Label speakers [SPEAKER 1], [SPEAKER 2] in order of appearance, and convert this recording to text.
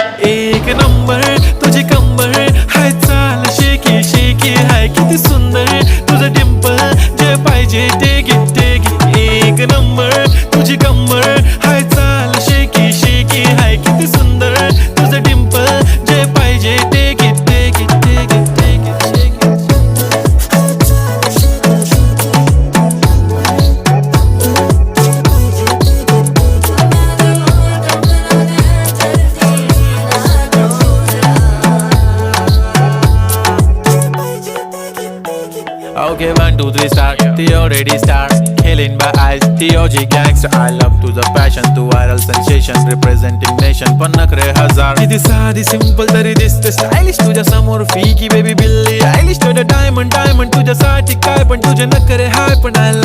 [SPEAKER 1] एक नंबर तुझी कंबर हाय, चाल शेकी शेकी हाय, किती सुंदर तुझं डिंपल, जे पाहिजे ते घे. एक नंबर तुझी कंबर हाय, चाल शेकी शेकी हाय, किती सुंदर तुझं डिंपल, जे पाहिजे ते घे. Okay, 1, 2, 3 start. The already start. Killing by eyes. TOG gangster. I love to the passion, to viral sensation, representing nation. पन्नकरे हजार. किती साधी simple तरी दिसते stylish तुझ्या समोर फीकी baby बिल्ली. Stylish to the diamond तुझ्यासाठी काय पण तुझे नखरे हाय पण I like.